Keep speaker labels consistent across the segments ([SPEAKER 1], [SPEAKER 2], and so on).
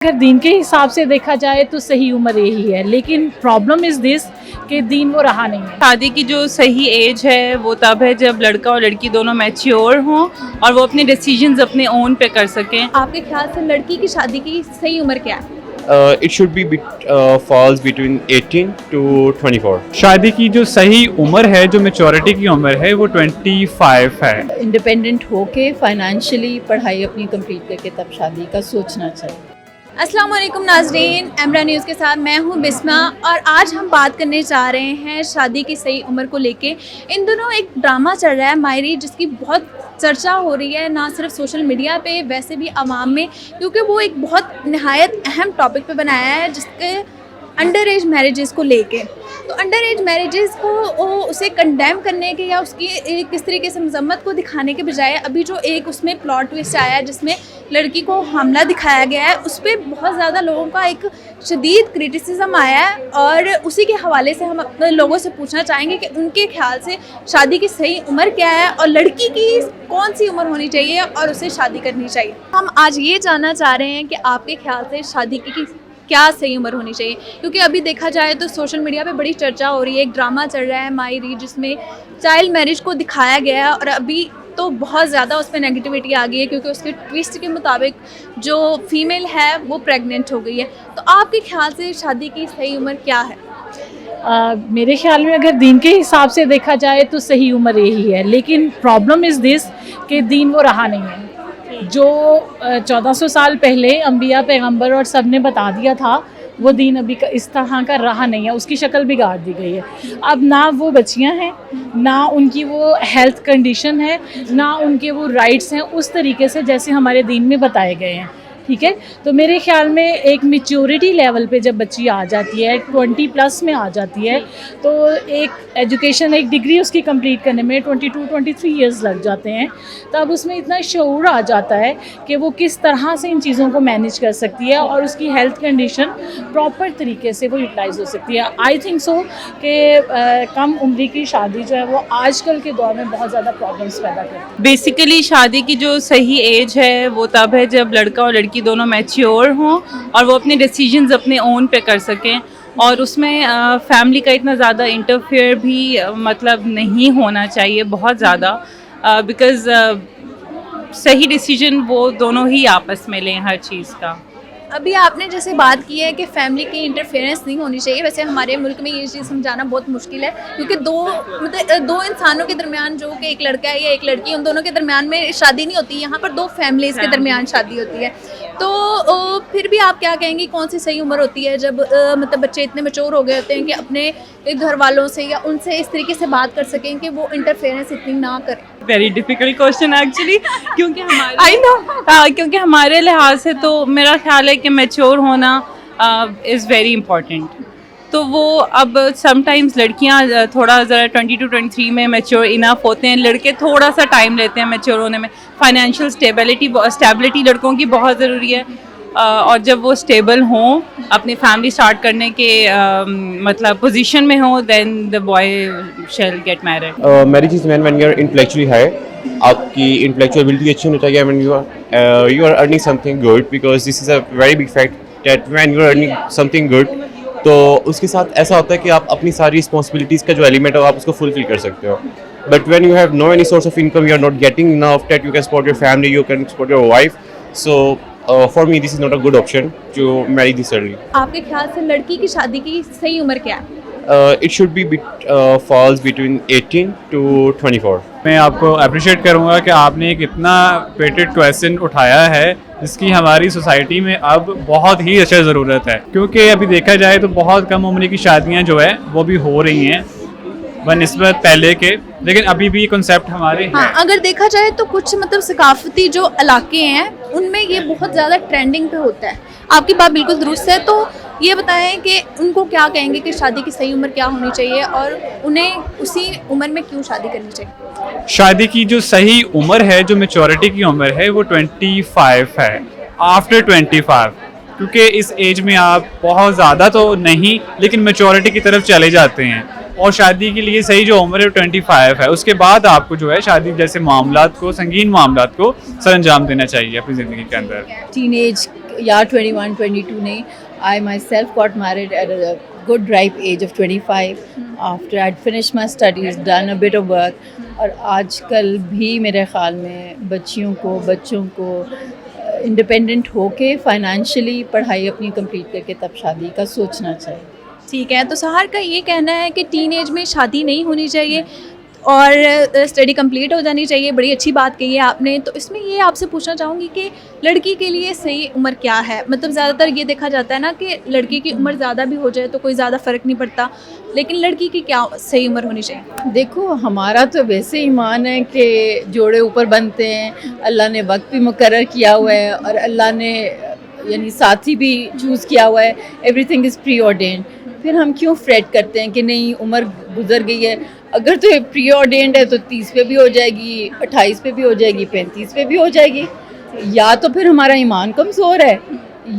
[SPEAKER 1] अगर दीन के हिसाब से देखा जाए तो सही उम्र यही है, लेकिन प्रॉब्लम इज़ दिस कि दीन वो रहा नहीं है।
[SPEAKER 2] शादी की जो सही एज है वो तब है जब लड़का और लड़की दोनों मैच्योर हों और वो अपने डिसीजंस अपने ओन पे कर सकें।
[SPEAKER 3] आपके ख्याल से लड़की की शादी की सही उम्र क्या है?
[SPEAKER 4] It should be falls between 18 to 24.
[SPEAKER 5] शादी की जो सही उम्र है, जो मेच्योरिटी की उम्र है, वो 25 है।
[SPEAKER 6] इंडिपेंडेंट होके फाइनेंशियली पढ़ाई अपनी कंप्लीट करके तब शादी का सोचना चाहिए।
[SPEAKER 3] अस्सलाम वालेकुम नाजरीन, एमरा न्यूज़ के साथ मैं हूं बिस्मा और आज हम बात करने जा रहे हैं शादी की सही उम्र को लेके। इन दिनों एक ड्रामा चल रहा है मायरी, जिसकी बहुत चर्चा हो रही है ना सिर्फ सोशल मीडिया पे, वैसे भी आवाम में, क्योंकि वो एक बहुत नहायत अहम टॉपिक पे बनाया है जिसके अंडर एज मैरिजेस को लेके। तो अंडर एज मैरिजेस को उसे कंडेम करने के या उसकी किस तरीके से मजम्मत को दिखाने के बजाय अभी जो एक उसमें प्लॉट ट्विस्ट आया है जिसमें लड़की को हमला दिखाया गया है, उस पर बहुत ज़्यादा लोगों का एक शदीद क्रिटिसिज्म आया है। और उसी के हवाले से हम अपने लोगों से पूछना चाहेंगे कि उनके ख्याल से शादी की सही उम्र क्या है और लड़की की कौन सी उम्र होनी चाहिए और उसे शादी करनी चाहिए। हम आज ये जानना चाह रहे हैं कि आपके ख्याल से शादी की क्या सही उम्र होनी चाहिए, क्योंकि अभी देखा जाए तो सोशल मीडिया पे बड़ी चर्चा हो रही है। एक ड्रामा चल रहा है मायरी जिसमें चाइल्ड मैरिज को दिखाया गया है और अभी तो बहुत ज़्यादा उस पर नेगेटिविटी आ गई है, क्योंकि उसके ट्विस्ट के मुताबिक जो फीमेल है वो प्रेग्नेंट हो गई है। तो आपके ख्याल से शादी की सही उम्र क्या है?
[SPEAKER 1] मेरे ख्याल में अगर दीन के हिसाब से देखा जाए तो सही उम्र यही है, लेकिन प्रॉब्लम इज़ दिस कि दीन वो रहा नहीं है। जो 1400 साल पहले अंबिया पैगंबर और सब ने बता दिया था, वो दीन अभी का इस तरह का रहा नहीं है, उसकी शक्ल बिगाड़ दी गई है। अब ना वो बच्चियां हैं, ना उनकी वो हेल्थ कंडीशन है, ना उनके वो राइट्स हैं उस तरीके से जैसे हमारे दीन में बताए गए हैं। ठीक है, तो मेरे ख्याल में एक मैच्योरिटी लेवल पे जब बच्ची आ जाती है, 20+ में आ जाती है, तो एक एजुकेशन, एक डिग्री उसकी कंप्लीट करने में 22-23 इयर्स लग जाते हैं। तब उसमें इतना शऊर आ जाता है कि वो किस तरह से इन चीज़ों को मैनेज कर सकती है और उसकी हेल्थ कंडीशन प्रॉपर तरीके से वो यूटिलाइज हो सकती है। आई थिंक सो कि कम उम्र की शादी जो है वो आजकल के दौर में बहुत ज़्यादा प्रॉब्लम्स पैदा करती है।
[SPEAKER 2] बेसिकली शादी की जो सही एज है वो तब है जब लड़का और लड़की दोनों मैच्योर हों और वो अपने डिसीजंस अपने ओन पे कर सकें, और उसमें फैमिली का इतना ज़्यादा इंटरफेयर भी मतलब नहीं होना चाहिए बहुत ज़्यादा, बिकॉज़ सही डिसीजन वो दोनों ही आपस में लें हर चीज़ का।
[SPEAKER 3] अभी आपने जैसे बात की है कि फैमिली की इंटरफेरेंस नहीं होनी चाहिए। वैसे हमारे मुल्क में ये चीज़ समझाना बहुत मुश्किल है, क्योंकि दो इंसानों के दरमियान, जो कि एक लड़का है या एक लड़की, उन दोनों के दरमियान में शादी नहीं होती। यहाँ पर दो फैमिलीज़ के दरमियान शादी होती है। तो फिर भी आप क्या कहेंगी, कौन सी सही उम्र होती है जब मतलब बच्चे इतने मैच्योर हो गए होते हैं कि अपने घर वालों से या उनसे इस तरीके से बात कर सकें कि वो इंटरफेरेंस इतनी ना करें?
[SPEAKER 2] वेरी डिफ़िकल्ट क्वेश्चन एक्चुअली, क्योंकि हमारे लिहाज से तो मेरा ख्याल है कि मैच्योर होना इज़ वेरी इम्पॉर्टेंट। तो वो अब समटाइम्स लड़कियां थोड़ा ज़रा 22-23 में मैच्योर इनफ होते हैं, लड़के थोड़ा सा टाइम लेते हैं मैच्योर होने में। फाइनेंशियल स्टेबिलिटी लड़कों की बहुत ज़रूरी है, और जब वो स्टेबल हों, अपनी फैमिली स्टार्ट करने के मतलब पोजीशन में हो, then the boy shall get married.
[SPEAKER 4] Marriage is when you are intellectually high. आपकी intellectual ability अच्छी होनी चाहिए when you are earning something good, because this is a very big fact that when you are earning something good, तो उसके साथ ऐसा होता है कि आप अपनी सारी रिस्पॉन्सिबिलिटीज़ का जो एलिमेंट है आप उसको फुलफिल कर सकते हो। But when you have no any source of income, you are not getting enough that you can support your family, you can support your wife. So for me this is not a good option to marry this early.
[SPEAKER 3] आपके ख्याल से लड़की की शादी की सही उम्र क्या है?
[SPEAKER 4] It should be falls between 18 to 24.
[SPEAKER 5] मैं आपको अप्रिशिएट करूँगा कि आपने एक इतना पेटेड क्वेश्चन उठाया है जिसकी हमारी सोसाइटी में अब बहुत ही अच्छा ज़रूरत है, क्योंकि अभी देखा जाए तो बहुत कम उम्र की शादियाँ जो है वो भी हो रही हैं बनिस्बत पहले के, लेकिन अभी भी कॉन्सेप्ट हमारे हैं।
[SPEAKER 3] हाँ, अगर देखा जाए तो कुछ मतलब सकाफती जो इलाके हैं उनमें ये बहुत ज़्यादा ट्रेंडिंग पे होता है। आपकी बात बिल्कुल दुरुस्त है। तो ये बताएं कि उनको क्या कहेंगे कि शादी की सही उम्र क्या होनी चाहिए और उन्हें उसी उम्र में क्यों शादी करनी चाहिए?
[SPEAKER 5] शादी की जो सही उम्र है, जो मेच्योरिटी की उम्र है, वो 25 है। आफ्टर 25, क्योंकि इस एज में आप बहुत ज़्यादा तो नहीं लेकिन मेच्योरिटी की तरफ चले जाते हैं, और शादी के लिए सही जो उम्र है 25 है। उसके बाद आपको जो है शादी जैसे मामलात को, संगीन मामलात को सर अंजाम देना चाहिए अपनी ज़िंदगी के अंदर।
[SPEAKER 6] टीनेज या 21 22 नहीं, I myself got married at a good ripe age of 25 after I finish my studies, done a bit of work. और आजकल भी मेरे ख़्याल में बच्चों को इंडिपेंडेंट होके फाइनेंशियली पढ़ाई अपनी कंप्लीट करके तब शादी का सोचना चाहिए।
[SPEAKER 3] ठीक है, तो सहार का ये कहना है कि टीन एज में शादी नहीं होनी चाहिए और स्टडी कंप्लीट हो जानी चाहिए। बड़ी अच्छी बात कही है आपने। तो इसमें ये आपसे पूछना चाहूँगी कि लड़की के लिए सही उम्र क्या है? मतलब ज़्यादातर ये देखा जाता है ना कि लड़की की उम्र ज़्यादा भी हो जाए तो कोई ज़्यादा फ़र्क नहीं पड़ता, लेकिन लड़की की क्या सही उम्र होनी चाहिए?
[SPEAKER 6] देखो, हमारा तो वैसे ईमान है कि जोड़े ऊपर बनते हैं, अल्लाह ने वक्त भी मुकर्रर किया हुआ है और अल्लाह ने यानी साथी भी चूज़ किया हुआ है, एवरीथिंग इज़ प्री ऑर्डेंड। फिर हम क्यों फ्रेट करते हैं कि नहीं उम्र गुजर गई है? अगर तो प्री ऑर्डेंड है तो 30 पे भी हो जाएगी, 28 पे भी हो जाएगी, 35 पे भी हो जाएगी। या तो फिर हमारा ईमान कमज़ोर है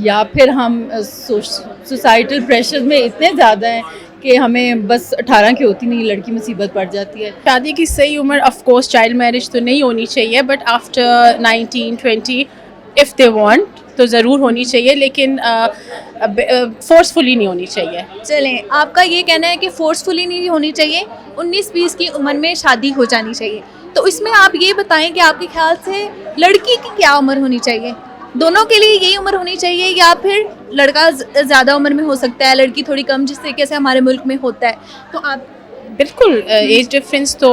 [SPEAKER 6] या फिर हम सोसाइटल प्रेशर में इतने ज़्यादा हैं कि हमें बस 18 की होती नहीं लड़की मुसीबत पड़ जाती है।
[SPEAKER 7] शादी की सही उम्र ऑफ कोर्स चाइल्ड मैरिज तो नहीं होनी चाहिए, but after 19-20 if they want तो ज़रूर होनी चाहिए, लेकिन फोर्सफुली नहीं होनी चाहिए।
[SPEAKER 3] चलें, आपका ये कहना है कि फोर्सफुली नहीं होनी चाहिए, 19-20 की उम्र में शादी हो जानी चाहिए। तो इसमें आप ये बताएं कि आपके ख्याल से लड़की की क्या उम्र होनी चाहिए? दोनों के लिए यही उम्र होनी चाहिए या फिर लड़का ज़्यादा उम्र में हो सकता है, लड़की थोड़ी कम, जिस तरीके से हमारे मुल्क में होता है? तो आप
[SPEAKER 7] बिल्कुल एज डिफरेंस तो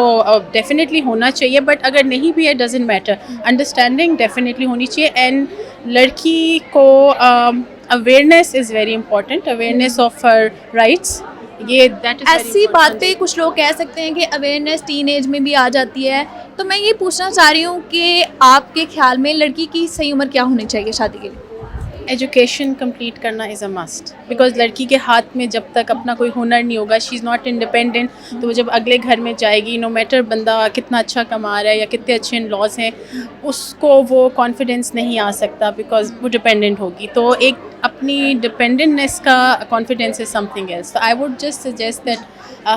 [SPEAKER 7] डेफिनेटली होना चाहिए, बट अगर नहीं भी है डजेंट मैटर, अंडरस्टैंडिंग डेफिनेटली होनी चाहिए। एंड लड़की को awareness is very important, awareness of her rights. ये दैट इज़
[SPEAKER 3] ऐसी बात पे कुछ लोग कह सकते हैं कि अवेयरनेस टीन एज में भी आ जाती है। तो मैं ये पूछना चाह रही हूँ कि आपके ख्याल में लड़की की सही उम्र क्या होनी चाहिए शादी के लिए?
[SPEAKER 7] एजुकेशन कंप्लीट करना इज़ अ मस्ट, बिकॉज लड़की के हाथ में जब तक अपना कोई हुनर नहीं होगा, शी इज़ नॉट इंडिपेंडेंट, तो वो जब अगले घर में जाएगी, नो मैटर बंदा कितना अच्छा कमा रहा है या कितने अच्छे इन लॉज हैं, उसको वो कॉन्फिडेंस नहीं आ सकता बिकॉज वो डिपेंडेंट होगी। तो एक अपनी डिपेंडेंटनेस का कॉन्फिडेंस इज़ समथिंग एल्स। तो I would just suggest that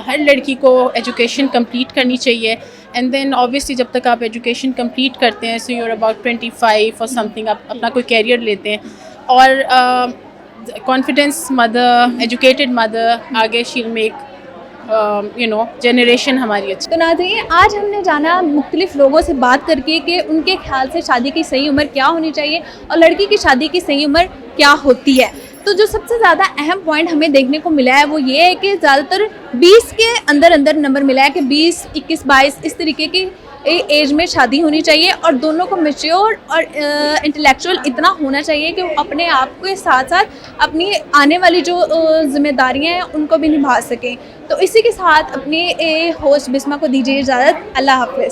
[SPEAKER 7] हर लड़की को एजुकेशन कंप्लीट करनी चाहिए। एंड देन ऑब्वियसली जब तक आप एजुकेशन कंप्लीट करते हैं, सो यू आर अबाउट 25 और समथिंग, आप अपना कोई कैरियर लेते हैं और कॉन्फिडेंस मदर, एजुकेटेड मदर, आगे शील मेक जनरेशन हमारी अच्छी।
[SPEAKER 3] तो नाज़रीन, आज हमने जाना मुख्तलिफ लोगों से बात करके कि उनके ख्याल से शादी की सही उम्र क्या होनी चाहिए और लड़की की शादी की सही उम्र क्या होती है। तो जो सबसे ज़्यादा अहम पॉइंट हमें देखने को मिला है वो ये है कि ज़्यादातर 20 के अंदर नंबर मिला है कि 20, 21, 22 इस तरीके की एज में शादी होनी चाहिए और दोनों को मैच्योर और इंटेलेक्चुअल इतना होना चाहिए कि वो अपने आप के साथ साथ अपनी आने वाली जो जिम्मेदारियां हैं उनको भी निभा सकें। तो इसी के साथ अपने होस्ट बिस्मा को दीजिए इजाज़त। अल्लाह हाफ़िज़।